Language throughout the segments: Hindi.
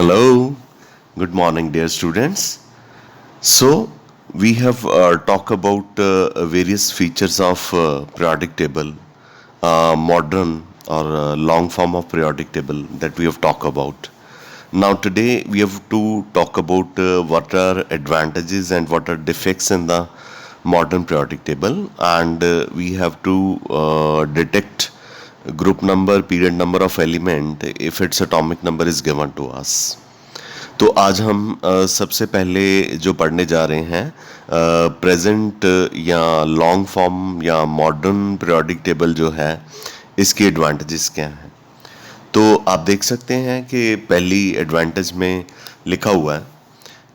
Hello, good morning, dear students. So, we have talked about various features of periodic table, modern or long form of periodic table that we have talked about. Now, today we have to talk about what are advantages and what are defects in the modern periodic table, and we have to detect group number, period number of element if its atomic number is given to us. तो आज हम सबसे पहले जो पढ़ने जा रहे हैं प्रेजेंट या लॉन्ग फॉर्म या मॉडर्न पीरियोडिक टेबल जो है इसके एडवांटेजेस क्या हैं। तो आप देख सकते हैं कि पहली एडवांटेज में लिखा हुआ है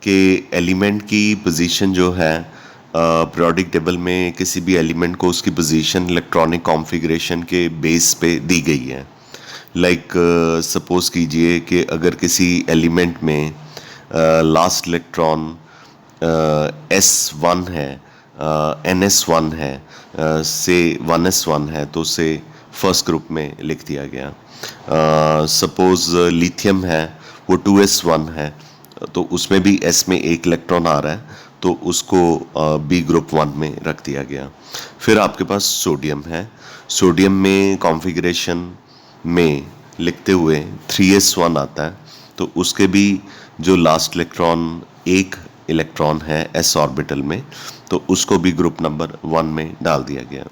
कि एलिमेंट की पोजीशन जो है पीरियोडिक टेबल में किसी भी एलिमेंट को उसकी पोजीशन इलेक्ट्रॉनिक कॉन्फ़िगरेशन के बेस पे दी गई है। लाइक सपोज कीजिए कि अगर किसी एलिमेंट में लास्ट इलेक्ट्रॉन S1 है, NS1 है, से 1S1 है तो उसे फर्स्ट ग्रुप में लिख दिया गया। सपोज लिथियम है वो 2S1 है तो उसमें भी S में एक इलेक्ट्रॉन आ रहा है तो उसको B ग्रुप 1 में रख दिया गया। फिर आपके पास सोडियम है, सोडियम में कॉन्फ़िगरेशन में लिखते हुए 3S1 आता है तो उसके भी जो लास्ट इलेक्ट्रॉन एक इलेक्ट्रॉन है S ऑर्बिटल में तो उसको भी ग्रुप नंबर 1 में डाल दिया गया।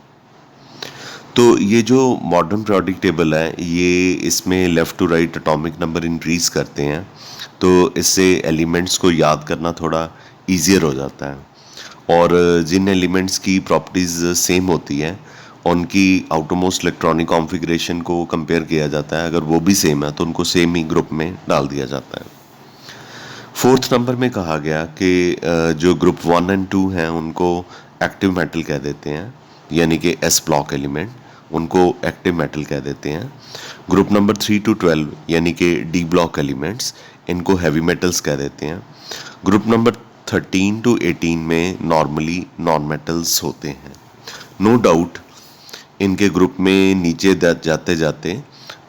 तो ये जो मॉडर्न पीरियोडिक टेबल है ये इसमें left to right atomic number increase करते हैं तो इससे एलिमेंट्स को याद करना थोड़ा ईजियर हो जाता है। और जिन एलिमेंट्स की प्रॉपर्टीज़ सेम होती है उनकी आउटरमोस्ट इलेक्ट्रॉनिक कॉन्फ़िगरेशन को कंपेयर किया जाता है, अगर वो भी सेम है तो उनको सेम ही ग्रुप में डाल दिया जाता है। फोर्थ नंबर में कहा गया कि जो ग्रुप 1 एंड 2 हैं उनको एक्टिव मेटल कह देते हैं, यानी कि S ब्लॉक एलिमेंट उनको एक्टिव मेटल कह देते हैं। ग्रुप नंबर 3 to 12 यानी कि D ब्लॉक एलिमेंट्स इनको हैवी मेटल्स कह देते हैं। ग्रुप नंबर 13 to 18 में नॉर्मली नॉन मेटल्स होते हैं। नो डाउट इनके ग्रुप में नीचे जाते जाते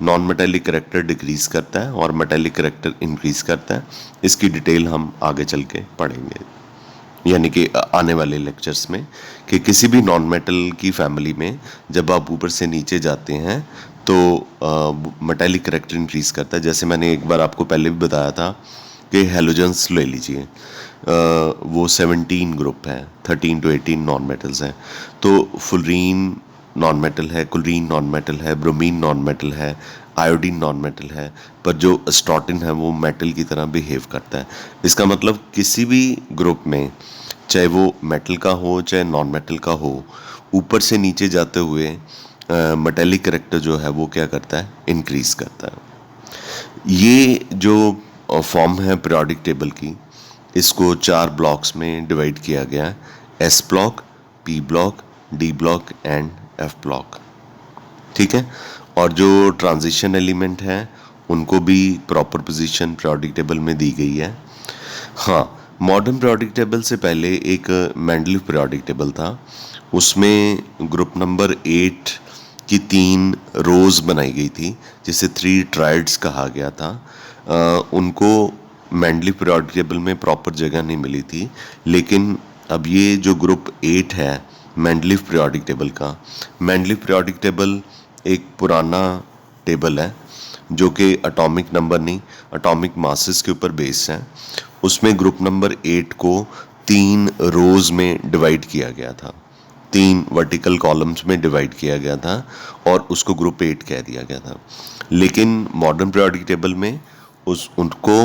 नॉन मेटेलिक करेक्टर डिक्रीज़ करता है और मेटेलिक करेक्टर इंक्रीज़ करता है। इसकी डिटेल हम आगे चल के पढ़ेंगे, यानी कि आने वाले लेक्चर्स में, कि किसी भी नॉन मेटल की फैमिली में जब आप ऊपर से नीचे जाते हैं तो मेटेलिक करेक्टर इंक्रीज़ करता है। जैसे मैंने एक बार आपको पहले भी बताया था कि हेलोजन्स ले लीजिए, वो 17 ग्रुप है, 13 to 18 नॉन मेटल्स हैं। तो फुलरीन नॉन मेटल है, क्लोरीन नॉन मेटल है, ब्रोमीन नॉन मेटल है, आयोडीन नॉन मेटल है, पर जो एस्ट्रोटिन है वो मेटल की तरह बिहेव करता है। इसका मतलब किसी भी ग्रुप में चाहे वो मेटल का हो चाहे नॉन मेटल का हो, ऊपर से नीचे जाते हुए मेटेलिक करेक्टर जो है वो क्या करता है, इंक्रीज करता है। ये जो फॉर्म है पीरियोडिक टेबल की, इसको 4 ब्लॉक्स में डिवाइड किया गया है, S block, P block, D block and F block. ठीक है, और जो ट्रांजिशन एलिमेंट हैं उनको भी प्रॉपर पोजीशन पीरियोडिक टेबल में दी गई है। हाँ, मॉडर्न पीरियोडिक टेबल से पहले एक मेंडलीव पीरियोडिक टेबल था, उसमें ग्रुप नंबर 8 की 3 रोज बनाई गई थी जिसे 3 ट्राइड्स कहा गया था। उनको मेंडलीव पीरियोडिक टेबल में प्रॉपर जगह नहीं मिली थी, लेकिन अब ये जो ग्रुप 8 है मेंडलीव पीरियोडिक टेबल का, मेंडलीव पीरियोडिक टेबल एक पुराना टेबल है जो कि एटॉमिक नंबर नहीं, एटॉमिक मासेस के ऊपर बेस्ड है। उसमें ग्रुप नंबर 8 को 3 रोज में डिवाइड किया गया था, 3 वर्टिकल कॉलम्स में डिवाइड किया गया था और उसको ग्रुप 8 कह दिया गया था। लेकिन मॉडर्न पीरियोडिक टेबल में उनको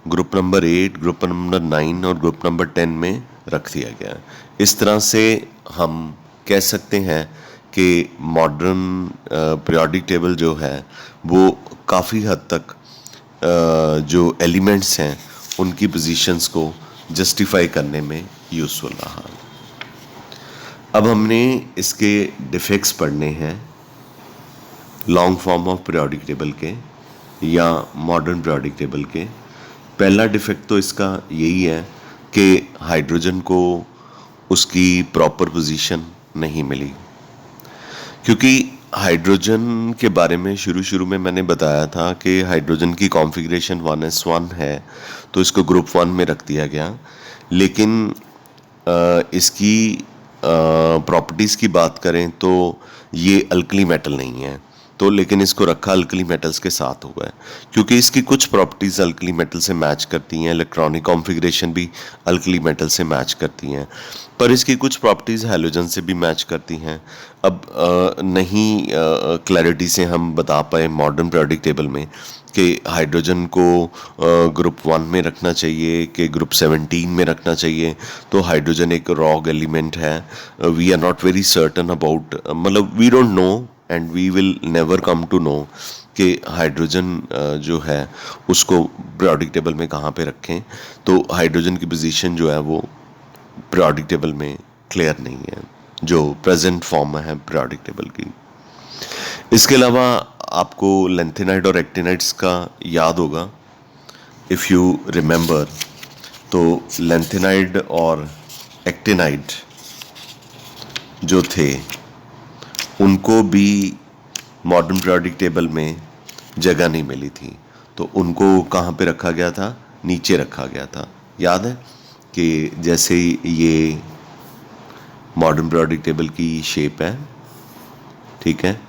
ग्रुप नंबर 8, ग्रुप नंबर 9 और ग्रुप नंबर 10 में रख दिया गया है। इस तरह से हम कह सकते हैं कि मॉडर्न पीरियोडिक टेबल जो है वो काफ़ी हद तक जो एलिमेंट्स हैं उनकी पोजीशंस को जस्टिफाई करने में यूज़फुल रहा। अब हमने इसके डिफेक्ट्स पढ़ने हैं long form of periodic table के या मॉडर्न पीरियोडिक टेबल के। पहला डिफेक्ट तो इसका यही है कि हाइड्रोजन को उसकी प्रॉपर पोजीशन नहीं मिली, क्योंकि हाइड्रोजन के बारे में शुरू में मैंने बताया था कि हाइड्रोजन की कॉन्फ़िगरेशन 1s1 है, तो इसको ग्रुप 1 में रख दिया गया। लेकिन इसकी प्रॉपर्टीज़ की बात करें तो ये अल्कली मेटल नहीं है, तो लेकिन इसको रखा अल्कली मेटल्स के साथ हुआ है क्योंकि इसकी कुछ प्रॉपर्टीज़ अल्कली मेटल से मैच करती हैं, इलेक्ट्रॉनिक कॉन्फ़िगरेशन भी अल्कली मेटल से मैच करती हैं, पर इसकी कुछ प्रॉपर्टीज़ हैलोजन से भी मैच करती हैं। अब नहीं क्लैरिटी से हम बता पाए मॉडर्न पीरियोडिक टेबल में कि हाइड्रोजन को ग्रुप 1 में रखना चाहिए कि ग्रुप 17 में रखना चाहिए। तो हाइड्रोजन एक रॉग एलिमेंट है, we are not very certain about, मतलब we don't know and we will never come to know कि हाइड्रोजन जो है उसको पीरियोडिक टेबल में कहाँ पे रखें। तो हाइड्रोजन की पोजीशन जो है वो पीरियोडिक टेबल में क्लियर नहीं है, जो प्रेजेंट फॉर्म में है पीरियोडिक टेबल की। इसके अलावा आपको लेंथेनाइड और एक्टिनाइड्स का याद होगा, इफ़ यू रिमेंबर। तो लेंथेनाइड और एक्टिनाइड जो थे उनको भी मॉडर्न पीरियोडिक टेबल में जगह नहीं मिली थी, तो उनको कहाँ पे रखा गया था? नीचे रखा गया था। याद है कि जैसे ये मॉडर्न पीरियोडिक टेबल की शेप है, ठीक है,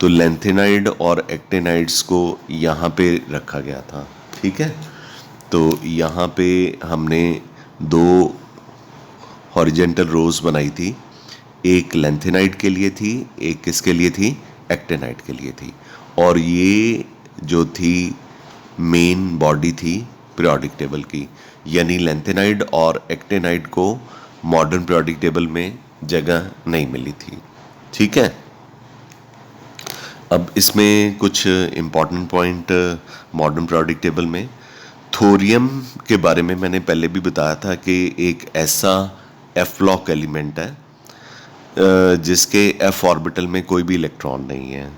तो लेंथेनाइड और एक्टिनाइड्स को यहाँ पे रखा गया था, ठीक है। तो यहाँ पे हमने दो हॉरिजेंटल रोज बनाई थी, एक लेंथेनाइड के लिए थी, एक किसके लिए थी? एक्टिनाइड के लिए थी। और ये जो थी मेन बॉडी थी पीरियोडिक टेबल की, यानी लेंथेनाइड और एक्टिनाइड को मॉडर्न पीरियोडिक टेबल में जगह नहीं मिली थी, ठीक है। अब इसमें कुछ important point modern periodic table में, थोरियम के बारे में मैंने पहले भी बताया था कि एक ऐसा एफ लॉक एलिमेंट है जिसके एफ ऑर्बिटल में कोई भी इलेक्ट्रॉन नहीं है,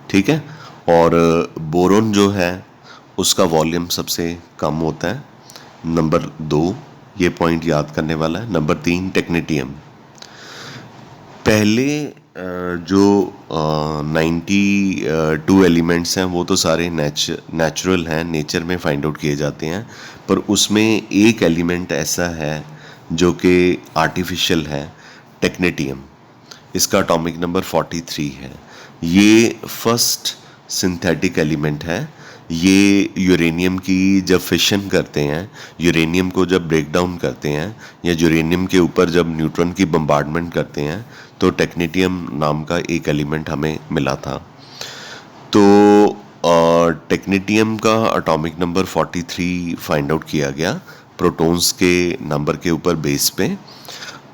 ठीक है। और बोरोन जो है उसका वॉल्यूम सबसे कम होता है। नंबर 2 ये पॉइंट याद करने वाला है। Number 3 technetium. पहले जो 92 एलिमेंट्स हैं वो तो सारे नेचुरल हैं, नेचर में फाइंड आउट किए जाते हैं, पर उसमें एक एलिमेंट ऐसा है जो कि आर्टिफिशियल है, टेक्नेटियम। इसका एटॉमिक नंबर 43 है। ये फर्स्ट सिंथेटिक एलिमेंट है। ये यूरेनियम की जब फिशन करते हैं, यूरेनियम को जब ब्रेक डाउन करते हैं या यूरेनियम के ऊपर जब न्यूट्रॉन की बम्बार्डमेंट करते हैं, तो टेक्नेटियम नाम का एक एलिमेंट हमें मिला था। तो टेक्नेटियम का एटॉमिक नंबर 43 फाइंड आउट किया गया प्रोटॉन्स के नंबर के ऊपर बेस पे।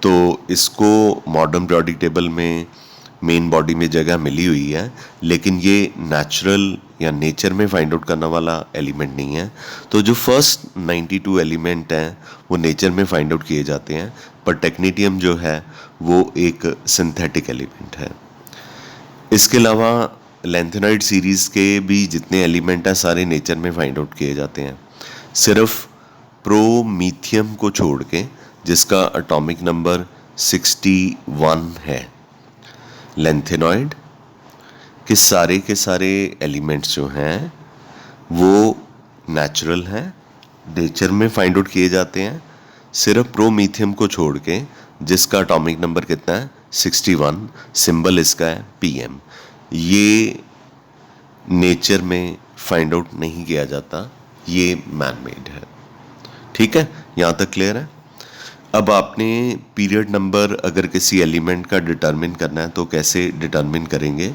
तो इसको मॉडर्न पीरियोडिक टेबल में मेन बॉडी में जगह मिली हुई है, लेकिन ये नेचुरल या नेचर में फाइंड आउट करने वाला एलिमेंट नहीं है। तो जो फर्स्ट 92 एलिमेंट हैं वो नेचर में फाइंड आउट किए जाते हैं, पर टेक्नेटियम जो है वो एक सिंथेटिक एलिमेंट है। इसके अलावा लेंथेनाइड सीरीज़ के भी जितने एलिमेंट हैं सारे नेचर में फाइंड आउट किए जाते हैं, सिर्फ प्रोमीथियम को छोड़ के जिसका एटॉमिक नंबर 61 है। लेंथेनॉइड के सारे एलिमेंट्स जो हैं वो नेचुरल हैं, नेचर में फाइंड आउट किए जाते हैं, सिर्फ प्रोमीथियम को छोड़ के जिसका एटॉमिक नंबर कितना है? 61। सिंबल इसका है PM। ये नेचर में फाइंड आउट नहीं किया जाता, ये मैन मेड है, ठीक है। यहाँ तक क्लियर है। अब आपने पीरियड नंबर अगर किसी एलिमेंट का डिटरमिन करना है तो कैसे डिटरमिन करेंगे?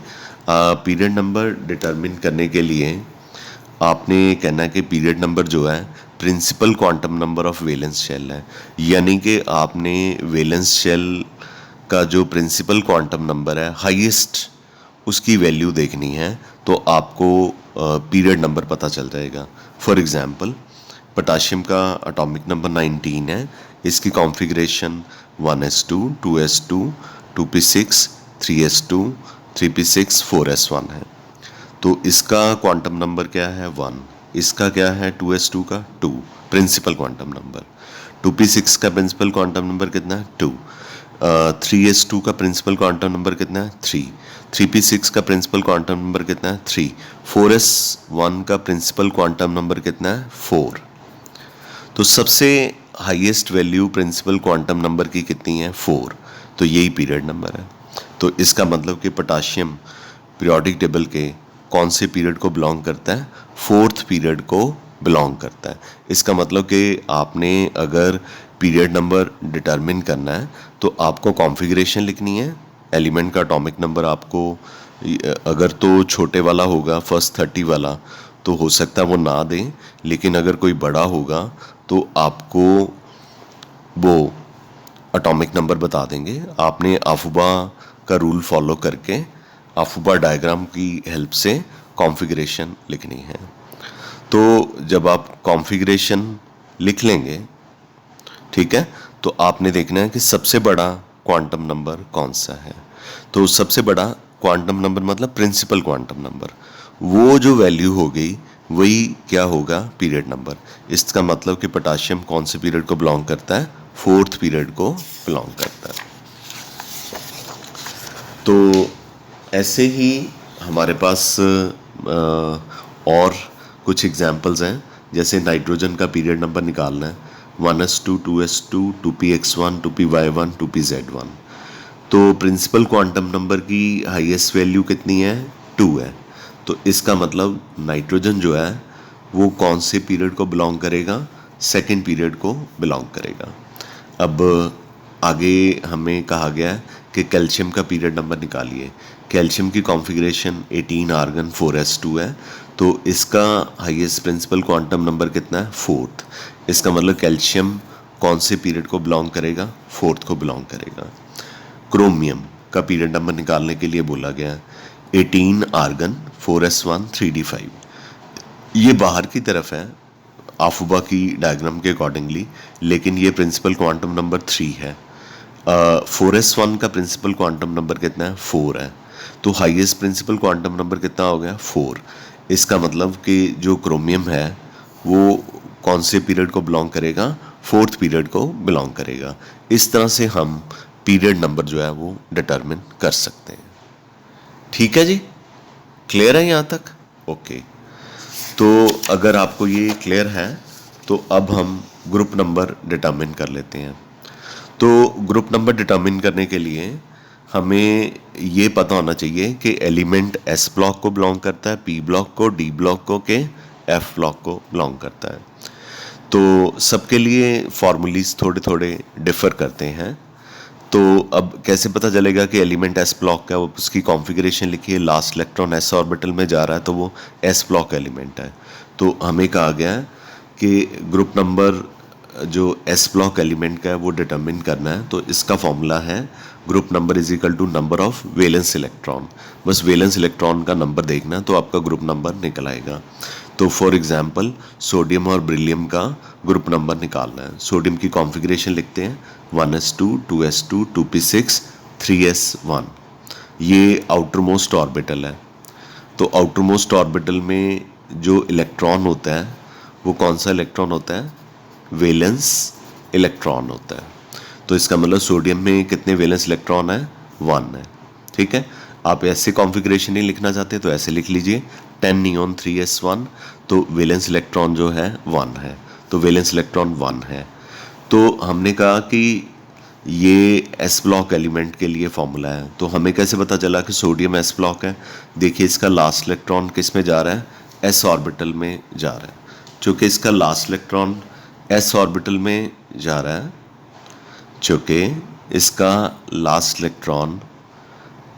पीरियड नंबर डिटरमिन करने के लिए आपने कहना है कि पीरियड नंबर जो है principal quantum number of valence shell है, यानी कि आपने वैलेंस शेल का जो प्रिंसिपल क्वांटम नंबर है हाईएस्ट उसकी वैल्यू देखनी है, तो आपको पीरियड नंबर पता चल जाएगा। फॉर एग्जांपल पोटाशियम का एटॉमिक नंबर 19 है, इसकी configuration 1s2 2s2 2p6 3s2 3p6 4s1 है। तो इसका क्वांटम नंबर क्या है? 1। इसका क्या है? 2s2 का 2 प्रिंसिपल क्वांटम नंबर। 2p6 का प्रिंसिपल क्वांटम नंबर कितना है? 2। 3s2 का प्रिंसिपल क्वांटम नंबर कितना है 3, 3p6 का प्रिंसिपल क्वांटम नंबर कितना है 3, 4s1 का प्रिंसिपल क्वांटम नंबर कितना है 4। तो सबसे highest value principal quantum number की कितनी है 4, तो यही पीरियड नंबर है। तो इसका मतलब कि पोटाशियम पीरियोडिक टेबल के कौन से पीरियड को बिलोंग करता है, फोर्थ पीरियड को बिलोंग करता है। इसका मतलब कि आपने अगर पीरियड नंबर डिटरमिन करना है तो आपको कॉन्फ़िगरेशन लिखनी है, एलिमेंट का एटॉमिक नंबर आपको अगर तो छोटे वाला होगा फर्स्ट 30 वाला तो हो सकता है वो ना दें, लेकिन अगर कोई बड़ा होगा तो आपको वो एटॉमिक नंबर बता देंगे। आपने आफुबा का रूल फॉलो करके आफुबा डायग्राम की हेल्प से कॉन्फ़िगरेशन लिखनी है। तो जब आप कॉन्फ़िगरेशन लिख लेंगे, ठीक है, तो आपने देखना है कि सबसे बड़ा क्वांटम नंबर कौन सा है। तो सबसे बड़ा क्वांटम नंबर मतलब प्रिंसिपल क्वांटम नंबर, वो जो वैल्यू हो गई वही क्या होगा पीरियड नंबर। इसका मतलब कि पोटाशियम कौन से पीरियड को बिलोंग करता है, फोर्थ पीरियड को बिलोंग करता है। तो ऐसे ही हमारे पास और कुछ एग्जाम्पल्स हैं, जैसे नाइट्रोजन का पीरियड नंबर निकालना है 1s2, 2s2, 2px1, 2py1, 2pz1। तो प्रिंसिपल क्वांटम नंबर की हाईएस्ट वैल्यू कितनी है 2 है। तो इसका मतलब नाइट्रोजन जो है वो कौन से पीरियड को बिलोंग करेगा, सेकेंड पीरियड को बिलोंग करेगा। अब आगे हमें कहा गया है कि कैल्शियम का पीरियड नंबर निकालिए। कैल्शियम की कॉन्फ़िगरेशन 18 आर्गन 4s2 है, तो इसका हाईएस्ट प्रिंसिपल क्वांटम नंबर कितना है 4th। इसका मतलब कैल्शियम कौन से पीरियड को बिलोंग करेगा, 4th को बिलोंग करेगा। क्रोमियम का पीरियड नंबर निकालने के लिए बोला गया है 18 आर्गन 4s1 3d5। ये बाहर की तरफ है आफुबा की डायग्राम के अकॉर्डिंगली, लेकिन ये प्रिंसिपल क्वांटम नंबर 3 है। 4s1 का प्रिंसिपल क्वांटम नंबर कितना है 4 है, तो हाईएस्ट प्रिंसिपल क्वांटम नंबर कितना हो गया 4। इसका मतलब कि जो क्रोमियम है वो कौन से पीरियड को बिलोंग करेगा, फोर्थ पीरियड को बिलोंग करेगा। इस तरह से हम पीरियड नंबर जो है वो डिटरमिन कर सकते हैं। ठीक है जी, क्लियर है यहाँ तक? ओके। तो अगर आपको ये क्लियर है तो अब हम ग्रुप नंबर डिटरमिन कर लेते हैं। तो ग्रुप नंबर डिटरमिन करने के लिए हमें ये पता होना चाहिए कि एलिमेंट एस ब्लॉक को बिलोंग करता है, पी ब्लॉक को, डी ब्लॉक को के एफ ब्लॉक को बिलोंग करता है। तो सबके लिए फॉर्मूलीज थोड़े थोड़े डिफ़र करते हैं। तो अब कैसे पता चलेगा कि एलिमेंट एस ब्लॉक का, उसकी कॉन्फ़िगरेशन लिखिए, लास्ट इलेक्ट्रॉन एस ऑर्बिटल में जा रहा है तो वो एस ब्लॉक एलिमेंट है। तो हमें कहा गया है कि ग्रुप नंबर जो एस ब्लॉक एलिमेंट का है वो डिटरमिन करना है। तो इसका फॉर्मूला है group number is equal to number of valence electron. बस वैलेंस इलेक्ट्रॉन का नंबर देखना तो आपका ग्रुप नंबर निकल आएगा। तो फॉर एग्जांपल सोडियम और ब्रिलियम का ग्रुप नंबर निकालना है। सोडियम की कॉन्फ़िगरेशन लिखते हैं 1s2, 2s2, 2p6, 3s1। ये आउटर मोस्ट ऑर्बिटल है। तो आउटर मोस्ट ऑर्बिटल में जो इलेक्ट्रॉन होता है वो कौन सा इलेक्ट्रॉन होता है, वैलेंस इलेक्ट्रॉन होता है। तो इसका मतलब सोडियम में कितने वैलेंस इलेक्ट्रॉन है, 1 है। ठीक है, आप ऐसे कॉन्फ़िगरेशन नहीं लिखना चाहते तो ऐसे लिख लीजिए 10 नियॉन 3s1। तो वैलेंस इलेक्ट्रॉन जो है 1 है, तो वैलेंस इलेक्ट्रॉन 1 है। तो हमने कहा कि ये एस ब्लॉक एलिमेंट के लिए फॉर्मूला है। तो हमें कैसे पता चला कि सोडियम एस ब्लॉक है? देखिए इसका लास्ट इलेक्ट्रॉन किस में जा रहा है, एस ऑर्बिटल में जा रहा है। चूँकि इसका लास्ट इलेक्ट्रॉन एस ऑर्बिटल में जा रहा है, चूँकि इसका लास्ट इलेक्ट्रॉन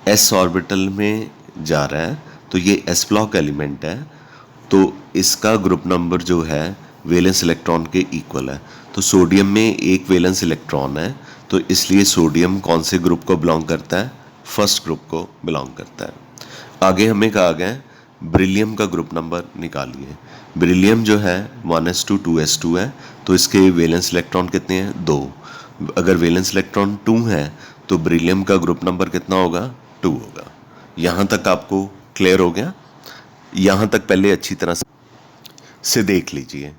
एस ऑर्बिटल में जा रहा है तो ये एस ब्लॉक एलिमेंट है। तो इसका ग्रुप नंबर जो है वैलेंस इलेक्ट्रॉन के इक्वल है। तो सोडियम में एक वैलेंस इलेक्ट्रॉन है, तो इसलिए सोडियम कौन से ग्रुप को बिलोंग करता है, फर्स्ट ग्रुप को बिलोंग करता है। आगे हमें कहा गया है ब्रिलियम का ग्रुप नंबर निकालिए। ब्रिलियम जो है 1s2, 2s2 है, तो इसके वैलेंस इलेक्ट्रॉन कितने हैं, 2। अगर वैलेंस इलेक्ट्रॉन 2 है तो ब्रिलियम का ग्रुप नंबर कितना होगा, 2 होगा। यहाँ तक आपको क्लियर हो गया? यहाँ तक पहले अच्छी तरह से देख लीजिए।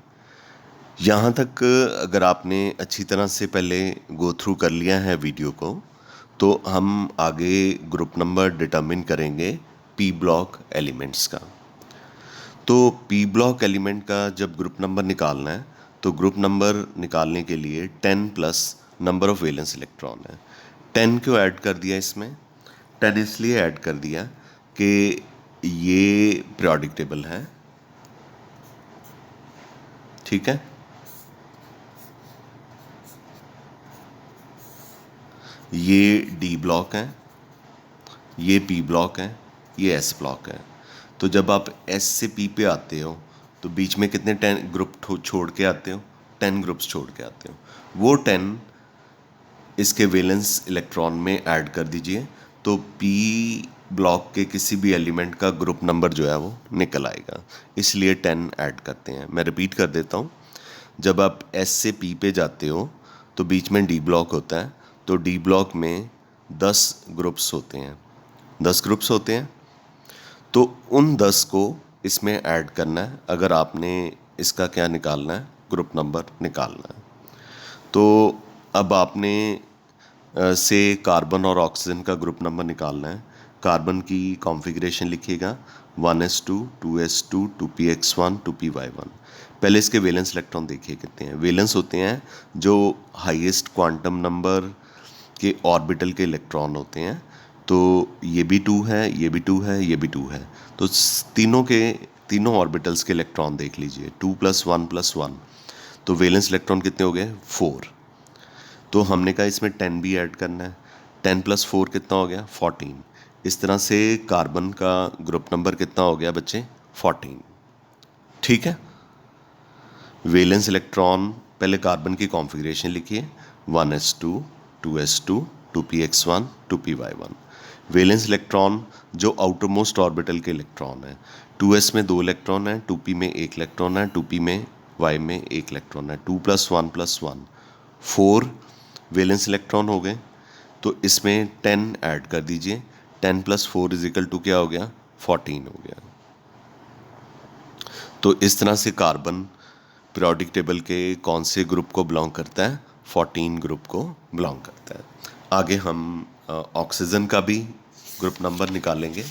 यहाँ तक अगर आपने अच्छी तरह से पहले गो थ्रू कर लिया है वीडियो को, तो हम आगे ग्रुप नंबर डिटर्मिन करेंगे पी ब्लॉक एलिमेंट्स का। तो पी ब्लॉक एलिमेंट का जब ग्रुप नंबर निकालना है तो ग्रुप नंबर निकालने के लिए 10 plus number of valence electron है। 10 क्यों ऐड कर दिया इसमें? 10 इसलिए ऐड कर दिया कि ये पीरियोडिक टेबल है, ठीक है। ये डी ब्लॉक है, ये पी ब्लॉक है, ये एस ब्लॉक है। तो जब आप एस से पी पे आते हो तो बीच में कितने 10 ग्रुप छोड़ के आते हो? 10 ग्रुप्स छोड़ के आते हो। वो 10 इसके वैलेंस इलेक्ट्रॉन में ऐड कर दीजिए तो पी ब्लॉक के किसी भी एलिमेंट का ग्रुप नंबर जो है वो निकल आएगा, इसलिए 10 ऐड करते हैं। मैं रिपीट कर देता हूँ। जब आप एस से पी पे जाते हो तो बीच में डी ब्लॉक होता है, तो डी ब्लॉक में 10 ग्रुप्स होते हैं, 10 ग्रुप्स होते हैं। तो उन 10 को इसमें ऐड करना है अगर आपने इसका क्या निकालना है, ग्रुप नंबर निकालना है। तो अब आपने से कार्बन और ऑक्सीजन का ग्रुप नंबर निकालना है। कार्बन की कॉन्फ़िगरेशन लिखिएगा 1s2 2s2 2px1 2py1। पहले इसके वैलेंस इलेक्ट्रॉन देखिए कितने हैं। वैलेंस होते हैं जो हाईएस्ट क्वांटम नंबर के ऑर्बिटल के इलेक्ट्रॉन होते हैं। तो ये भी 2 है, ये भी 2 है, ये भी 2 है। तो तीनों ऑर्बिटल्स के इलेक्ट्रॉन देख लीजिए, 2 + 1 + 1। तो वैलेंस इलेक्ट्रॉन कितने हो गए? 4। तो हमने कहा इसमें 10 भी ऐड करना है। 10 + 4 कितना हो गया? 14। इस तरह से कार्बन का ग्रुप नंबर कितना हो गया बच्चे? 14। ठीक है। वैलेंस इलेक्ट्रॉन पहले कार्बन की कॉन्फ़िगरेशन लिखिए 1s2 2s2 2px1 2py1। Valence electron जो आउटर मोस्ट ऑर्बिटल के इलेक्ट्रॉन है, 2s में 2 इलेक्ट्रॉन है, 2p में 1 इलेक्ट्रॉन है, 2p में y में 1 इलेक्ट्रॉन है। 2 + 1 + 1 4 वैलेंस इलेक्ट्रॉन हो गए। तो इसमें 10 ऐड कर दीजिए। 10 + 4 = क्या हो गया? 14 हो गया। तो इस तरह से कार्बन पीरियोडिक टेबल के कौन से ग्रुप को बिलोंग करता है? 14 ग्रुप को बिलोंग करता है। आगे हम ऑक्सीजन का भी ग्रुप नंबर निकालेंगे।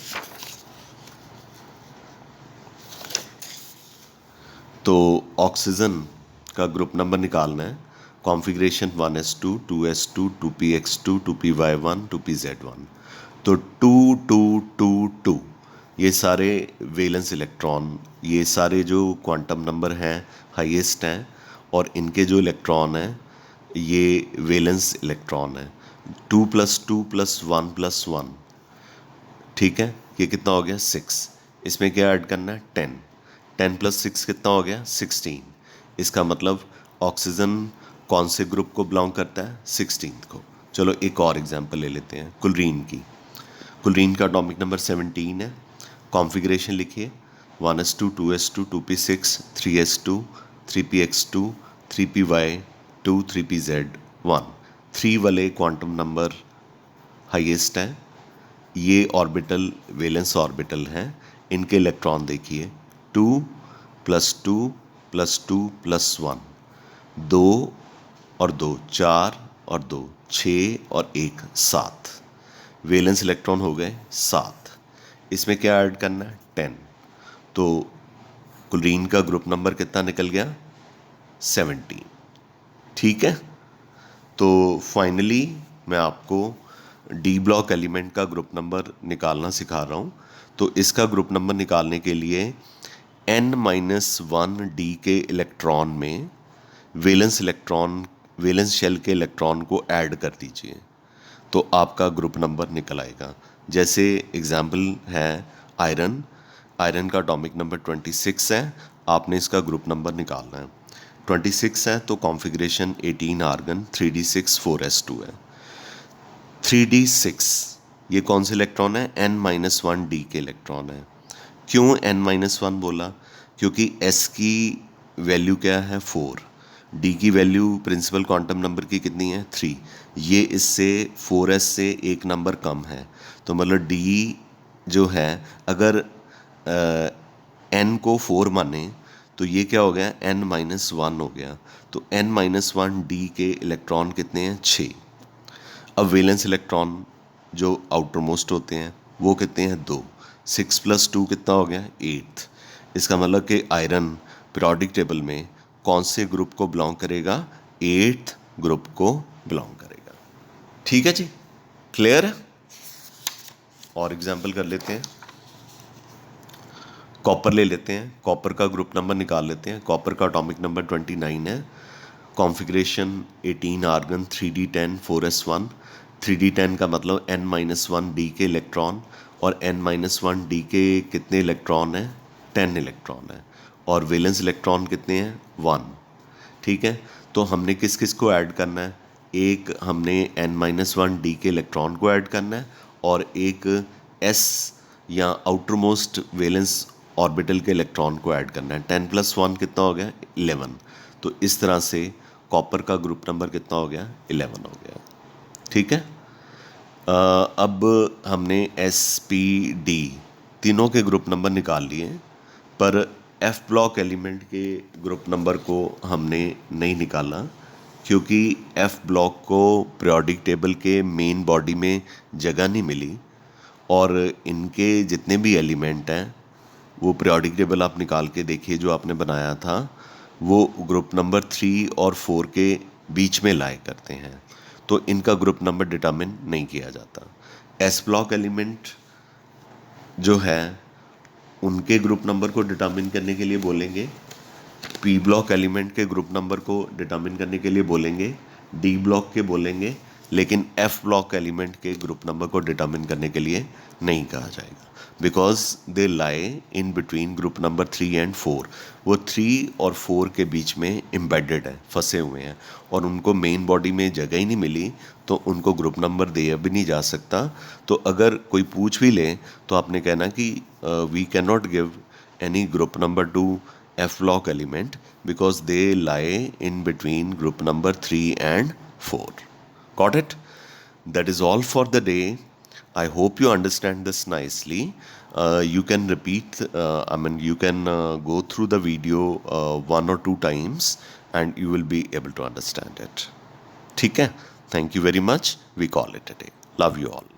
तो ऑक्सीजन का ग्रुप नंबर निकालना है। Configuration 1s2 2s2 2px2 2py1 2pz1। तो 2 2 2 2 ये सारे वैलेंस इलेक्ट्रॉन, ये सारे जो क्वांटम नंबर हैं हाईएस्ट हैं, और इनके जो इलेक्ट्रॉन हैं ये वैलेंस इलेक्ट्रॉन है। 2 + 2 + 1 + 1, ठीक है। ये कितना हो गया? 6। इसमें क्या ऐड करना है? 10। 10 + 6 कितना हो गया? 16। इसका मतलब ऑक्सीजन कौन से ग्रुप को बिलोंग करता है? 16 को। चलो एक और एग्जांपल ले लेते हैं क्लोरीन की। क्लोरीन का एटॉमिक नंबर 17 है। कॉन्फ़िगरेशन लिखिए 1s2 2s2 2p6 3s2 3px2 3py2 3pz1। 3 वाले क्वांटम नंबर हाईएस्ट है। ये ऑर्बिटल वैलेंस ऑर्बिटल हैं। इनके इलेक्ट्रॉन देखिए 2 + 2 + 2 + 1, 2 और 2 4 और 2 6 और 1 7। वैलेंस इलेक्ट्रॉन हो गए 7। इसमें क्या ऐड करना है? 10। तो क्लोरीन का ग्रुप नंबर कितना निकल गया? 17। ठीक है। तो फाइनली मैं आपको डी ब्लॉक एलिमेंट का ग्रुप नंबर निकालना सिखा रहा हूँ। तो इसका ग्रुप नंबर निकालने के लिए n-1 डी के इलेक्ट्रॉन में वैलेंस शेल के इलेक्ट्रॉन को ऐड कर दीजिए तो आपका ग्रुप नंबर निकल आएगा। जैसे एग्जाम्पल है आयरन। आयरन का एटॉमिक नंबर 26 है। आपने इसका ग्रुप नंबर निकालना है। 26 है तो कॉन्फ़िगरेशन 18 आर्गन 3d6 4s2 है। 3d6 ये कौन से इलेक्ट्रॉन है? n-1 डी के इलेक्ट्रॉन है। क्यों n-1 बोला? क्योंकि s की वैल्यू क्या है? 4। डी की वैल्यू प्रिंसिपल क्वांटम नंबर की कितनी है? 3। ये इससे 4s से एक नंबर कम है। तो मतलब डी जो है, अगर n को 4 माने तो ये क्या हो गया? n-1 हो गया। तो n-1 डी के इलेक्ट्रॉन कितने हैं? 6। अब वैलेंस इलेक्ट्रॉन जो आउटर मोस्ट होते हैं वो कितने हैं 2, 6 + 2 कितना हो गया 8। इसका मतलब कि आयरन पीरियोडिक टेबल में कौन से ग्रुप को बिलोंग करेगा 8th ग्रुप को बिलोंग करेगा। ठीक है जी, क्लियर है। और एग्जाम्पल कर लेते हैं, कॉपर ले लेते हैं, कॉपर का ग्रुप नंबर निकाल लेते हैं। कॉपर का एटॉमिक नंबर 29 है, configuration 18 argon 3d10 4s1। 3d10 का मतलब n-1 d के इलेक्ट्रॉन, और n-1 d के कितने इलेक्ट्रॉन हैं 10 इलेक्ट्रॉन है, और वैलेंस इलेक्ट्रॉन कितने हैं 1। ठीक है, तो हमने किस किस को ऐड करना है, एक हमने n-1 d के इलेक्ट्रॉन को ऐड करना है, और एक s या आउटर मोस्ट वैलेंस ऑर्बिटल के इलेक्ट्रॉन को ऐड करना है। 10 + 1 कितना हो गया 11। तो इस तरह से कॉपर का ग्रुप नंबर कितना हो गया 11 हो गया। ठीक है, अब हमने S-P-D तीनों के ग्रुप नंबर निकाल लिए, पर F ब्लॉक एलिमेंट के ग्रुप नंबर को हमने नहीं निकाला, क्योंकि F ब्लॉक को पीरियोडिक टेबल के मेन बॉडी में जगह नहीं मिली, और इनके जितने भी एलिमेंट हैं वो पीरियोडिक टेबल आप निकाल के देखिए जो आपने बनाया था, वो ग्रुप नंबर 3 और 4 के बीच में लाए करते हैं, तो इनका ग्रुप नंबर डिटरमिन नहीं किया जाता। एस ब्लॉक एलिमेंट जो है उनके ग्रुप नंबर को डिटरमिन करने के लिए बोलेंगे, पी ब्लॉक एलिमेंट के ग्रुप नंबर को डिटरमिन करने के लिए बोलेंगे, डी ब्लॉक के बोलेंगे, लेकिन एफ ब्लॉक एलिमेंट के ग्रुप नंबर को डिटरमिन करने के लिए नहीं कहा जाएगा, because they lie in between group number 3 and 4। वो 3 और 4 के बीच में एम्बेडेड है, फंसे हुए हैं, और उनको मेन बॉडी में जगह ही नहीं मिली, तो उनको ग्रुप नंबर दिया भी नहीं जा सकता। तो अगर कोई पूछ भी ले तो आपने कहना कि we can not give any group number to F block element because they lie in between group number 3 and 4. Got it? That is all for the day. I hope you understand this nicely. You can repeat, you can go through the video 1 or 2 times and you will be able to understand it. ठीक है? Thank you very much. We call it a day. Love you all.